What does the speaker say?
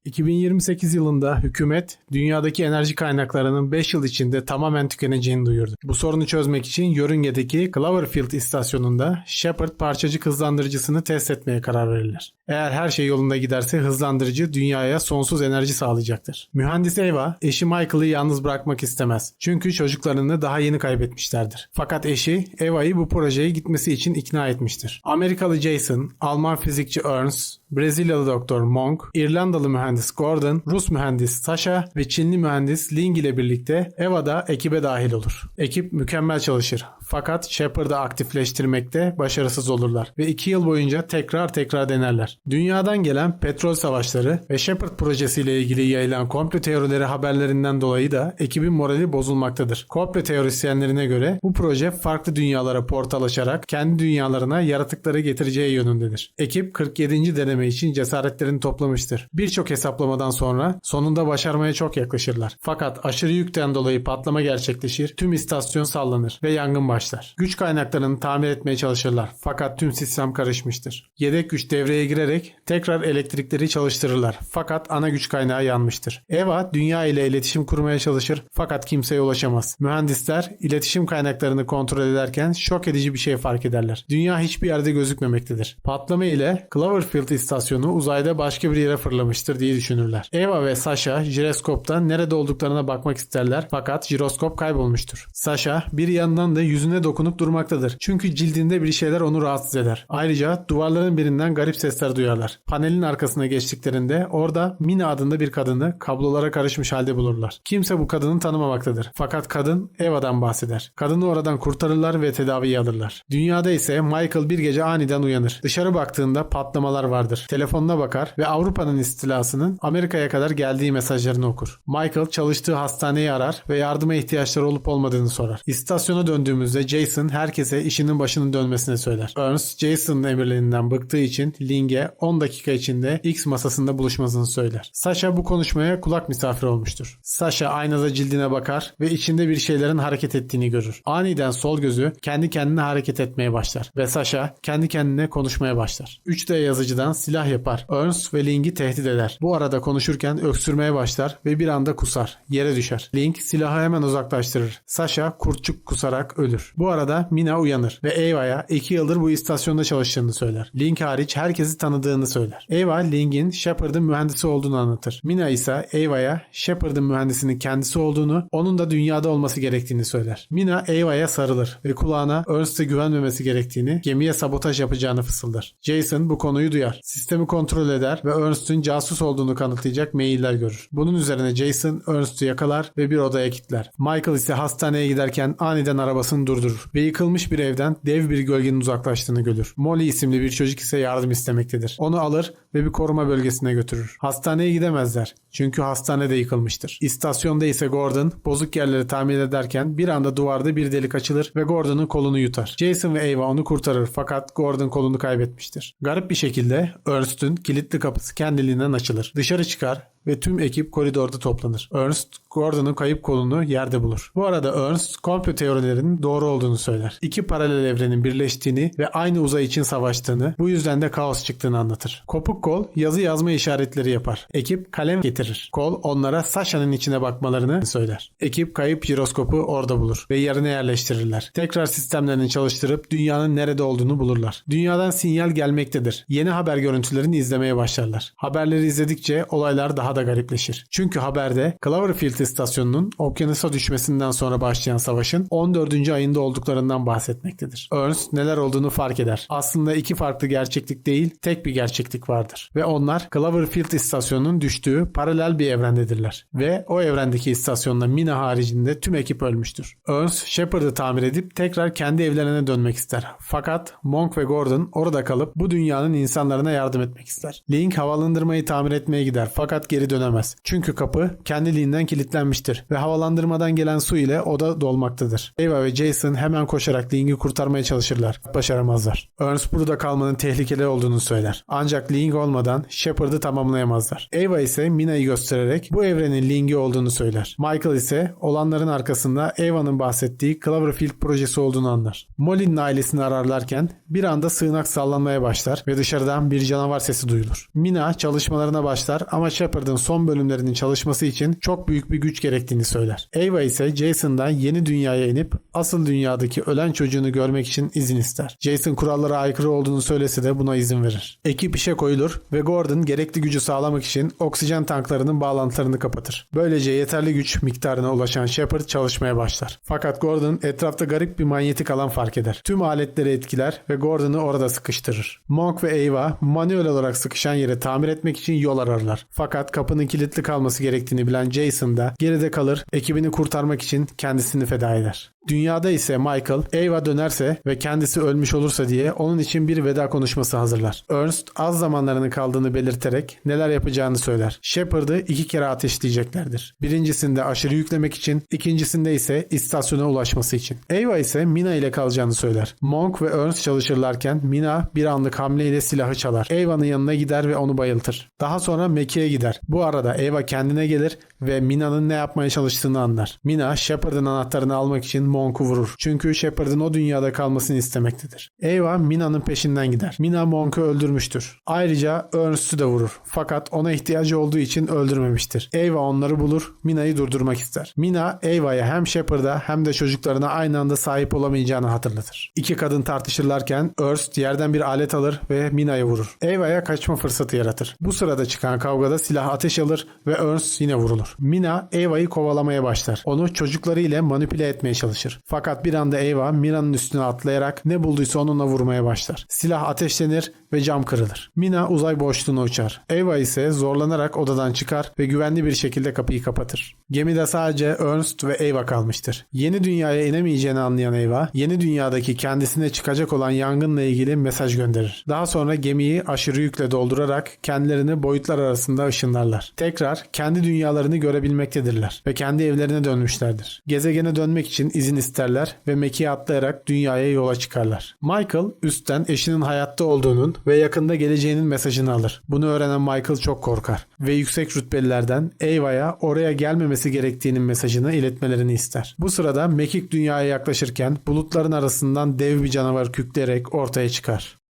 2028 yılında hükümet dünyadaki enerji kaynaklarının 5 yıl içinde tamamen tükeneceğini duyurdu. Bu sorunu çözmek için yörüngedeki Cloverfield istasyonunda Shepard parçacık hızlandırıcısını test etmeye karar verirler. Eğer her şey yolunda giderse hızlandırıcı dünyaya sonsuz enerji sağlayacaktır. Mühendis Eva eşi Michael'ı yalnız bırakmak istemez. Çünkü çocuklarını daha yeni kaybetmişlerdir. Fakat eşi Eva'yı bu projeye gitmesi için ikna etmiştir. Amerikalı Jason, Alman fizikçi Ernst, Brezilyalı doktor Monk, İrlandalı mühendis Gordon, Rus mühendis Sasha ve Çinli mühendis Ling ile birlikte Eva da ekibe dahil olur. Ekip mükemmel çalışır. Fakat Shepard'ı aktifleştirmekte başarısız olurlar ve 2 yıl boyunca tekrar denerler. Dünyadan gelen petrol savaşları ve Shepard projesiyle ilgili yayılan komplo teorileri haberlerinden dolayı da ekibin morali bozulmaktadır. Komplo teorisyenlerine göre bu proje farklı dünyalara portal açarak kendi dünyalarına yaratıkları getireceği yönündedir. Ekip 47. deneme için cesaretlerini toplamıştır. Birçok hesaplamadan sonra sonunda başarmaya çok yaklaşırlar. Fakat aşırı yükten dolayı patlama gerçekleşir, tüm istasyon sallanır ve yangın başlar. Güç kaynaklarını tamir etmeye çalışırlar. Fakat tüm sistem karışmıştır. Yedek güç devreye girerek tekrar elektrikleri çalıştırırlar. Fakat ana güç kaynağı yanmıştır. Eva dünya ile iletişim kurmaya çalışır fakat kimseye ulaşamaz. Mühendisler iletişim kaynaklarını kontrol ederken şok edici bir şey fark ederler. Dünya hiçbir yerde gözükmemektedir. Patlama ile Cloverfield istasyonu uzayda başka bir yere fırlamıştır diye düşünürler. Eva ve Sasha jiroskoptan nerede olduklarına bakmak isterler fakat jiroskop kaybolmuştur. Sasha bir yandan da yüzüne dokunup durmaktadır. Çünkü cildinde bir şeyler onu rahatsız eder. Ayrıca duvarların birinden garip sesler duyarlar. Panelin arkasına geçtiklerinde orada Mina adında bir kadını kablolara karışmış halde bulurlar. Kimse bu kadını tanımamaktadır. Fakat kadın Eva'dan bahseder. Kadını oradan kurtarırlar ve tedaviye alırlar. Dünyada ise Michael bir gece aniden uyanır. Dışarı baktığında patlamalar vardır. Telefonuna bakar ve Avrupa'nın istilasının Amerika'ya kadar geldiği mesajlarını okur. Michael çalıştığı hastaneyi arar ve yardıma ihtiyaçları olup olmadığını sorar. İstasyona döndüğümüzde Jason herkese işinin başının dönmesini söyler. Ernst, Jason'ın emirlerinden bıktığı için Ling'e 10 dakika içinde X masasında buluşmasını söyler. Sasha bu konuşmaya kulak misafir olmuştur. Sasha aynada cildine bakar ve içinde bir şeylerin hareket ettiğini görür. Aniden sol gözü kendi kendine hareket etmeye başlar ve Sasha kendi kendine konuşmaya başlar. 3D yazıcıdan silah yapar. Ernst ve Ling'i tehdit eder. Bu arada konuşurken öksürmeye başlar ve bir anda kusar. Yere düşer. Ling silahı hemen uzaklaştırır. Sasha kurtçuk kusarak ölür. Bu arada Mina uyanır ve Eva'ya 2 yıldır bu istasyonda çalıştığını söyler. Ling hariç herkesi tanıdığını söyler. Eva, Ling'in Shepard'ın mühendisi olduğunu anlatır. Mina ise Eva'ya Shepard'ın mühendisinin kendisi olduğunu, onun da dünyada olması gerektiğini söyler. Mina Eva'ya sarılır ve kulağına Ernst'e güvenmemesi gerektiğini, gemiye sabotaj yapacağını fısıldar. Jason bu konuyu duyar. Sistemi kontrol eder ve Ernst'ün casus olduğunu kanıtlayacak mailler görür. Bunun üzerine Jason Ernst'ü yakalar ve bir odaya kilitler. Michael ise hastaneye giderken aniden arabasını durdurur ve yıkılmış bir evden dev bir gölgenin uzaklaştığını görür. Molly isimli bir çocuk ise yardım istemektedir. Onu alır ve bir koruma bölgesine götürür. Hastaneye gidemezler çünkü hastane de yıkılmıştır. İstasyonda ise Gordon bozuk yerleri tamir ederken bir anda duvarda bir delik açılır ve Gordon'un kolunu yutar. Jason ve Eva onu kurtarır fakat Gordon kolunu kaybetmiştir. Garip bir şekilde Ernst'ün kilitli kapısı kendiliğinden açılır. Dışarı çıkar ve tüm ekip koridorda toplanır. Ernst, Gordon'un kayıp kolunu yerde bulur. Bu arada Ernst, komplo teorilerinin doğru olduğunu söyler. 2 paralel evrenin birleştiğini ve aynı uzay için savaştığını, bu yüzden de kaos çıktığını anlatır. Kopuk kol yazı yazma işaretleri yapar. Ekip kalem getirir. Kol onlara Sasha'nın içine bakmalarını söyler. Ekip kayıp jiroskopu orada bulur ve yerine yerleştirirler. Tekrar sistemlerini çalıştırıp dünyanın nerede olduğunu bulurlar. Dünyadan sinyal gelmektedir. Yeni haber görüntülerini izlemeye başlarlar. Haberleri izledikçe olaylar daha da garipleşir. Çünkü haberde Cloverfield istasyonunun okyanusa düşmesinden sonra başlayan savaşın 14. ayında olduklarından bahsetmektedir. Ernst neler olduğunu fark eder. Aslında 2 farklı gerçeklik değil, tek bir gerçeklik vardır. Ve onlar Cloverfield istasyonunun düştüğü paralel bir evrendedirler. Ve o evrendeki istasyonda Mina haricinde tüm ekip ölmüştür. Ernst, Shepard'ı tamir edip tekrar kendi evlerine dönmek ister. Fakat Monk ve Gordon orada kalıp bu dünyanın insanlarına yardım etmek ister. Ling havalandırmayı tamir etmeye gider fakat geri dönemez. Çünkü kapı kendiliğinden kilitlenmiştir ve havalandırmadan gelen su ile oda dolmaktadır. Eva ve Jason hemen koşarak Ling'i kurtarmaya çalışırlar. Başaramazlar. Ernst burada kalmanın tehlikeli olduğunu söyler. Ancak Ling olmadan Shepard'ı tamamlayamazlar. Eva ise Mina'yı göstererek bu evrenin Ling'i olduğunu söyler. Michael ise olanların arkasında Eva'nın bahsettiği Cloverfield projesi olduğunu anlar. Molly'nin ailesini ararlarken bir anda sığınak sallanmaya başlar ve dışarıdan bir canavar sesi duyulur. Mina çalışmalarına başlar ama Shepard'ın Shepard'ın son bölümlerinin çalışması için çok büyük bir güç gerektiğini söyler. Ava ise Jason'dan yeni dünyaya inip asıl dünyadaki ölen çocuğunu görmek için izin ister. Jason kurallara aykırı olduğunu söylese de buna izin verir. Ekip işe koyulur ve Gordon gerekli gücü sağlamak için oksijen tanklarının bağlantılarını kapatır. Böylece yeterli güç miktarına ulaşan Shepard çalışmaya başlar. Fakat Gordon etrafta garip bir manyetik alan fark eder. Tüm aletleri etkiler ve Gordon'u orada sıkıştırır. Monk ve Ava manuel olarak sıkışan yeri tamir etmek için yol ararlar. Fakat kapının kilitli kalması gerektiğini bilen Jason da geride kalır, ekibini kurtarmak için kendisini feda eder. Dünyada ise Michael, Ava dönerse ve kendisi ölmüş olursa diye onun için bir veda konuşması hazırlar. Ernst az zamanlarının kaldığını belirterek neler yapacağını söyler. Shepard'ı 2 kere ateşleyeceklerdir. Birincisinde aşırı yüklemek için, ikincisinde ise istasyona ulaşması için. Ava ise Mina ile kalacağını söyler. Monk ve Ernst çalışırlarken Mina bir anlık hamleyle silahı çalar. Ava'nın yanına gider ve onu bayıltır. Daha sonra Mackie'ye gider. Bu arada Ava kendine gelir ve Mina'nın ne yapmaya çalıştığını anlar. Mina, Shepard'ın anahtarını almak için Monk'u vurur. Çünkü Shepard'ın o dünyada kalmasını istemektedir. Ava Mina'nın peşinden gider. Mina Monk'u öldürmüştür. Ayrıca Ernst'ü de vurur. Fakat ona ihtiyacı olduğu için öldürmemiştir. Ava onları bulur, Mina'yı durdurmak ister. Mina, Ava'ya hem Shepard'a hem de çocuklarına aynı anda sahip olamayacağını hatırlatır. İki kadın tartışırlarken Ernst yerden bir alet alır ve Mina'yı vurur. Ava'ya kaçma fırsatı yaratır. Bu sırada çıkan kavgada silah ateş alır ve Ernst yine vurulur. Mina, Ava'yı kovalamaya başlar. Onu çocukları ile manipüle etmeye çalışır. Fakat bir anda Ava Mina'nın üstüne atlayarak ne bulduysa onunla vurmaya başlar. Silah ateşlenir ve cam kırılır. Mina uzay boşluğuna uçar. Ava ise zorlanarak odadan çıkar ve güvenli bir şekilde kapıyı kapatır. Gemide sadece Ernst ve Ava kalmıştır. Yeni dünyaya inemeyeceğini anlayan Ava, yeni dünyadaki kendisine çıkacak olan yangınla ilgili mesaj gönderir. Daha sonra gemiyi aşırı yükle doldurarak kendilerini boyutlar arasında ışınlarlar. Tekrar kendi dünyalarını görebilmektedirler ve kendi evlerine dönmüşlerdir. Gezegene dönmek için izin isterler ve Mackie'ye atlayarak dünyaya yola çıkarlar. Michael üstten eşinin hayatta olduğunun ve yakında geleceğinin mesajını alır. Bunu öğrenen Michael çok korkar ve yüksek rütbelilerden Ava'ya oraya gelmemesi gerektiğinin mesajını iletmelerini ister. Bu sırada Mekik dünyaya yaklaşırken bulutların arasından dev bir canavar kükreyerek ortaya çıkar.